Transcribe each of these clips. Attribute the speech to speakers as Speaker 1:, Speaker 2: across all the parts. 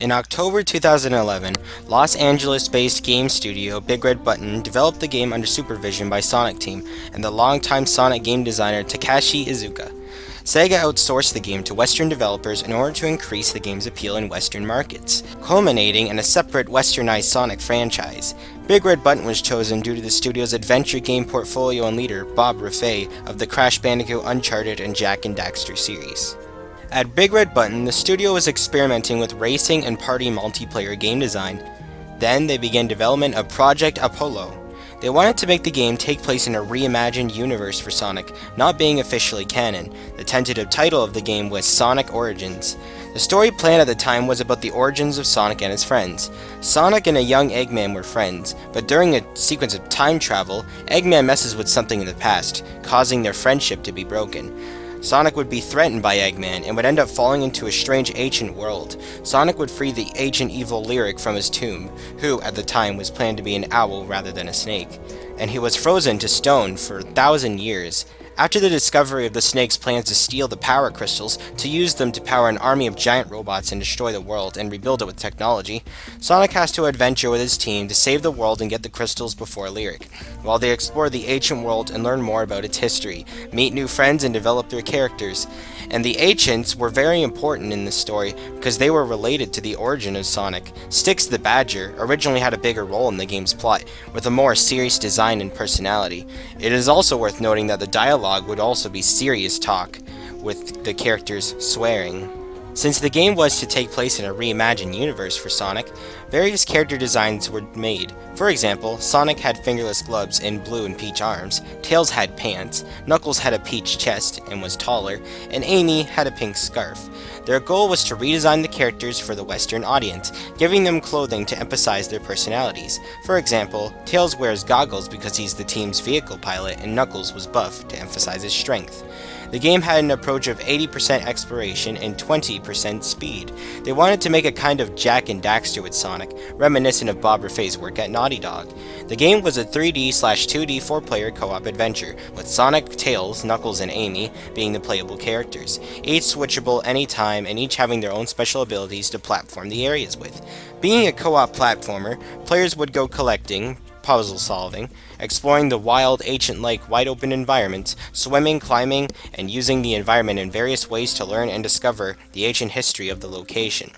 Speaker 1: In October 2011, Los Angeles-based game studio Big Red Button developed the game under supervision by Sonic Team and the longtime Sonic game designer Takashi Iizuka. Sega outsourced the game to Western developers in order to increase the game's appeal in Western markets, culminating in a separate Westernized Sonic franchise. Big Red Button was chosen due to the studio's adventure game portfolio and leader, Bob Raffay, of the Crash Bandicoot, Uncharted, and Jak and Daxter series. At Big Red Button, the studio was experimenting with racing and party multiplayer game design. Then they began development of Project Apollo. They wanted to make the game take place in a reimagined universe for Sonic, not being officially canon. The tentative title of the game was Sonic Origins. The story plan at the time was about the origins of Sonic and his friends. Sonic and a young Eggman were friends, but during a sequence of time travel, Eggman messes with something in the past, causing their friendship to be broken. Sonic would be threatened by Eggman and would end up falling into a strange ancient world. Sonic would free the ancient evil Lyric from his tomb, who at the time was planned to be an owl rather than a snake, and he was frozen to stone for 1,000 years. After the discovery of the snake's plans to steal the power crystals to use them to power an army of giant robots and destroy the world and rebuild it with technology, Sonic has to adventure with his team to save the world and get the crystals before Lyric, while they explore the ancient world and learn more about its history, meet new friends and develop their characters. And the Ancients were very important in this story because they were related to the origin of Sonic. Styx the Badger originally had a bigger role in the game's plot, with a more serious design and personality. It is also worth noting that the dialogue would also be serious talk, with the characters swearing. Since the game was to take place in a reimagined universe for Sonic, various character designs were made. For example, Sonic had fingerless gloves and blue and peach arms, Tails had pants, Knuckles had a peach chest and was taller, and Amy had a pink scarf. Their goal was to redesign the characters for the Western audience, giving them clothing to emphasize their personalities. For example, Tails wears goggles because he's the team's vehicle pilot, and Knuckles was buff to emphasize his strength. The game had an approach of 80% exploration and 20% speed. They wanted to make a kind of Jak and Daxter with Sonic, reminiscent of Bob Raffay's work at Naughty Dog. The game was a 3D/2D 4-player co-op adventure, with Sonic, Tails, Knuckles, and Amy being the playable characters, each switchable anytime and each having their own special abilities to platform the areas with. Being a co-op platformer, players would go collecting, puzzle solving, exploring the wild, ancient-like, wide-open environments, swimming, climbing, and using the environment in various ways to learn and discover the ancient history of the location.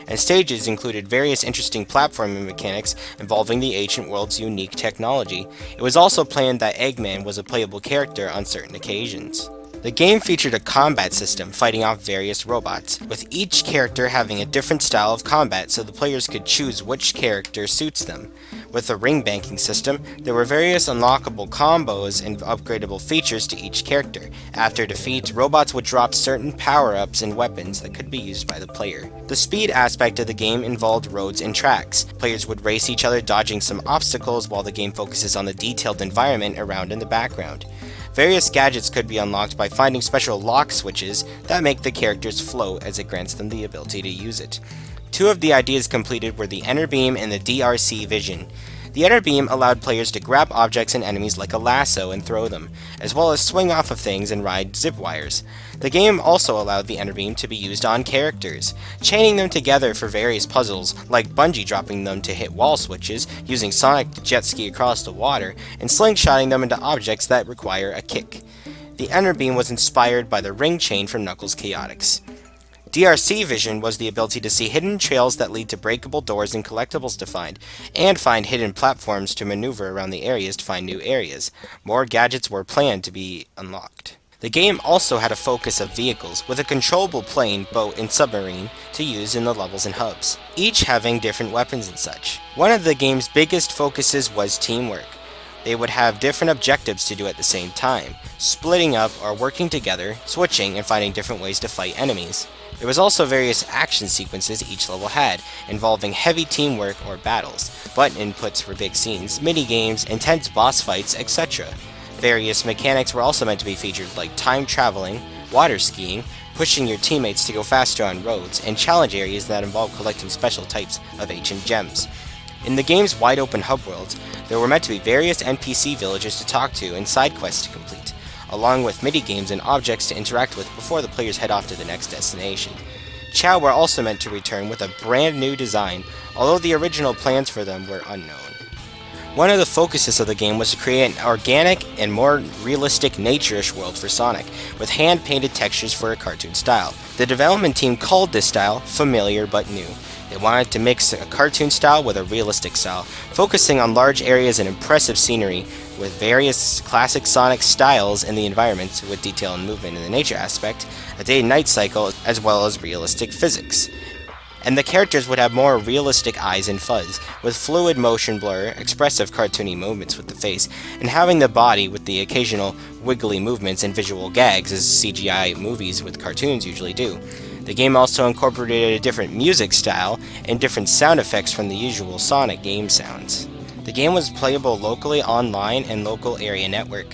Speaker 1: And stages included various interesting platforming mechanics involving the ancient world's unique technology. It was also planned that Eggman was a playable character on certain occasions. The game featured a combat system fighting off various robots, with each character having a different style of combat so the players could choose which character suits them. With the ring banking system, there were various unlockable combos and upgradable features to each character. After defeat, robots would drop certain power-ups and weapons that could be used by the player. The speed aspect of the game involved roads and tracks. Players would race each other, dodging some obstacles, while the game focuses on the detailed environment around in the background. Various gadgets could be unlocked by finding special lock switches that make the characters float as it grants them the ability to use it. Two of the ideas completed were the Enter Beam and the DRC Vision. The Enter Beam allowed players to grab objects and enemies like a lasso and throw them, as well as swing off of things and ride zip wires. The game also allowed the Enter Beam to be used on characters, chaining them together for various puzzles, like bungee dropping them to hit wall switches, using Sonic to jet ski across the water, and slingshotting them into objects that require a kick. The Enter Beam was inspired by the ring chain from Knuckles Chaotix. DRC Vision was the ability to see hidden trails that lead to breakable doors and collectibles to find, and find hidden platforms to maneuver around the areas to find new areas. More gadgets were planned to be unlocked. The game also had a focus of vehicles, with a controllable plane, boat, and submarine to use in the levels and hubs, each having different weapons and such. One of the game's biggest focuses was teamwork. They would have different objectives to do at the same time, splitting up or working together, switching, and finding different ways to fight enemies. There was also various action sequences each level had, involving heavy teamwork or battles, button inputs for big scenes, mini-games, intense boss fights, etc. Various mechanics were also meant to be featured, like time traveling, water skiing, pushing your teammates to go faster on roads, and challenge areas that involve collecting special types of ancient gems. In the game's wide-open hub worlds, there were meant to be various NPC villages to talk to and side quests to complete, along with mini-games and objects to interact with before the players head off to the next destination. Chao were also meant to return with a brand new design, although the original plans for them were unknown. One of the focuses of the game was to create an organic and more realistic nature-ish world for Sonic, with hand-painted textures for a cartoon style. The development team called this style familiar but new. They wanted to mix a cartoon style with a realistic style, focusing on large areas and impressive scenery, with various classic Sonic styles in the environments, with detail and movement in the nature aspect, a day and night cycle, as well as realistic physics. And the characters would have more realistic eyes and fuzz, with fluid motion blur, expressive cartoony movements with the face, and having the body with the occasional wiggly movements and visual gags as CGI movies with cartoons usually do. The game also incorporated a different music style and different sound effects from the usual Sonic game sounds. The game was playable locally online and local area network.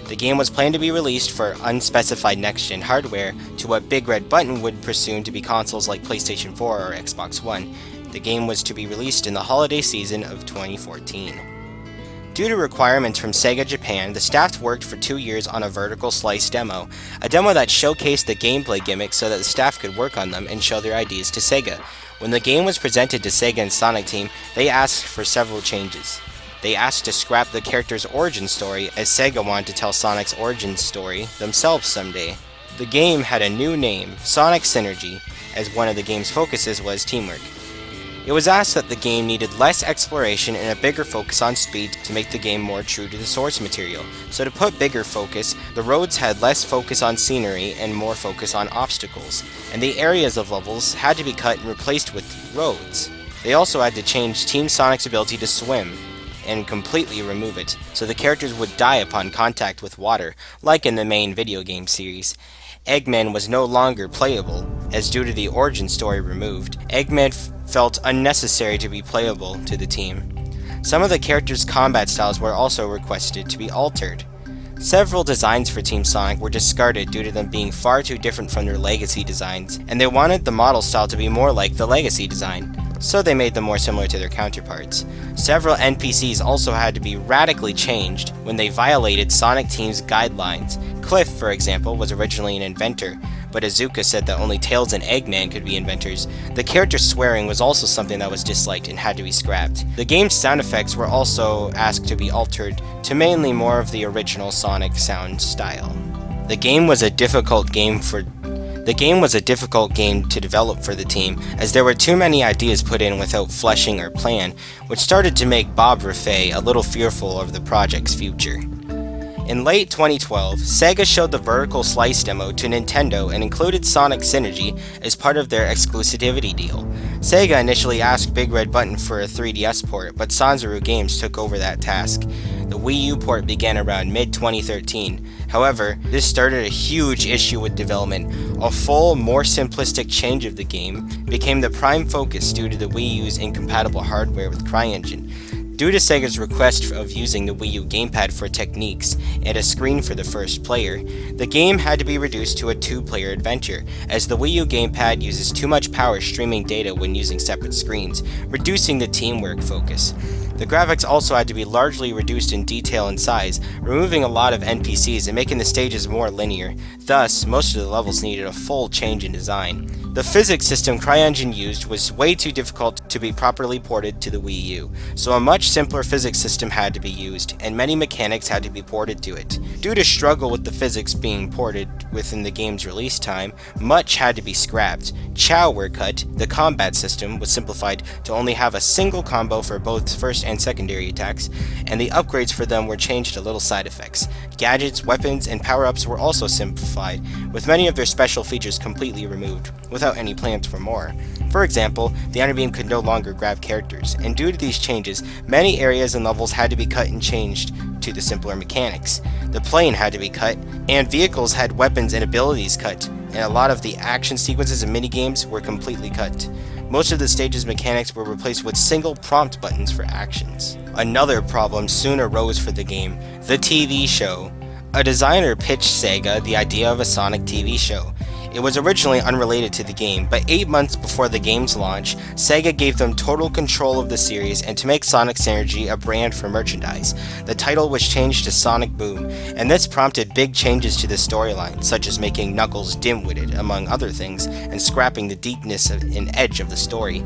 Speaker 1: The game was planned to be released for unspecified next-gen hardware to what Big Red Button would presume to be consoles like PlayStation 4 or Xbox One. The game was to be released in the holiday season of 2014. Due to requirements from Sega Japan, the staff worked for 2 years on a vertical slice demo, a demo that showcased the gameplay gimmicks so that the staff could work on them and show their ideas to Sega. When the game was presented to Sega and Sonic Team, they asked for several changes. They asked to scrap the character's origin story, as Sega wanted to tell Sonic's origin story themselves someday. The game had a new name, Sonic Synergy, as one of the game's focuses was teamwork. It was asked that the game needed less exploration and a bigger focus on speed to make the game more true to the source material. So to put bigger focus, the roads had less focus on scenery and more focus on obstacles, and the areas of levels had to be cut and replaced with roads. They also had to change Team Sonic's ability to swim, and completely remove it, so the characters would die upon contact with water, like in the main video game series. Eggman was no longer playable, as due to the origin story removed, Eggman felt unnecessary to be playable to the team. Some of the characters' combat styles were also requested to be altered. Several designs for Team Sonic were discarded due to them being far too different from their legacy designs, and they wanted the model style to be more like the legacy design, so they made them more similar to their counterparts. Several NPCs also had to be radically changed when they violated Sonic Team's guidelines. Cliff, for example, was originally an inventor, but Iizuka said that only Tails and Eggman could be inventors. The character swearing was also something that was disliked and had to be scrapped. The game's sound effects were also asked to be altered to mainly more of the original Sonic sound style. The game was a difficult game to develop for the team, as there were too many ideas put in without fleshing or plan, which started to make Bob Raffay a little fearful of the project's future. In late 2012, Sega showed the vertical slice demo to Nintendo and included Sonic Synergy as part of their exclusivity deal. Sega initially asked Big Red Button for a 3DS port, but Sanzaru Games took over that task. The Wii U port began around mid-2013. However, this started a huge issue with development. A full, more simplistic change of the game became the prime focus due to the Wii U's incompatible hardware with CryEngine. Due to Sega's request of using the Wii U gamepad for techniques and a screen for the first player, the game had to be reduced to a two-player adventure, as the Wii U gamepad uses too much power streaming data when using separate screens, reducing the teamwork focus. The graphics also had to be largely reduced in detail and size, removing a lot of NPCs and making the stages more linear. Thus, most of the levels needed a full change in design. The physics system CryEngine used was way too difficult to be properly ported to the Wii U, so a much simpler physics system had to be used, and many mechanics had to be ported to it. Due to struggle with the physics being ported within the game's release time, much had to be scrapped. Chao were cut, the combat system was simplified to only have a single combo for both first and secondary attacks, and the upgrades for them were changed to little side effects. Gadgets, weapons, and power-ups were also simplified, with many of their special features completely removed, without any plans for more. For example, the Honor Beam could no longer grab characters, and due to these changes, many areas and levels had to be cut and changed to the simpler mechanics. The plane had to be cut, and vehicles had weapons and abilities cut, and a lot of the action sequences and minigames were completely cut. Most of the stage's mechanics were replaced with single prompt buttons for actions. Another problem soon arose for the game, the TV show. A designer pitched Sega the idea of a Sonic TV show. It was originally unrelated to the game, but 8 months before the game's launch, Sega gave them total control of the series and to make Sonic Synergy a brand for merchandise. The title was changed to Sonic Boom, and this prompted big changes to the storyline, such as making Knuckles dim-witted, among other things, and scrapping the deepness and edge of the story.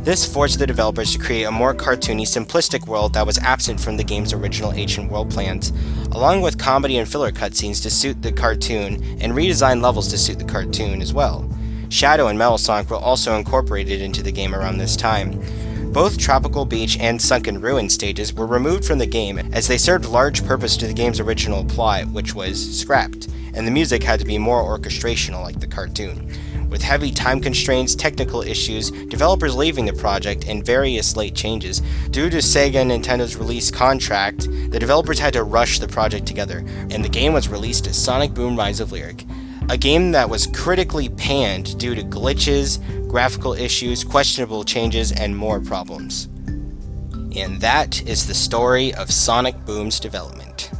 Speaker 1: This forced the developers to create a more cartoony, simplistic world that was absent from the game's original ancient world plans, along with comedy and filler cutscenes to suit the cartoon, and redesigned levels to suit the cartoon as well. Shadow and Metal Sonic were also incorporated into the game around this time. Both Tropical Beach and Sunken Ruin stages were removed from the game as they served large purpose to the game's original plot, which was scrapped, and the music had to be more orchestrational like the cartoon. With heavy time constraints, technical issues, developers leaving the project, and various late changes, due to Sega and Nintendo's release contract, the developers had to rush the project together, and the game was released as Sonic Boom Rise of Lyric, a game that was critically panned due to glitches, graphical issues, questionable changes, and more problems. And that is the story of Sonic Boom's development.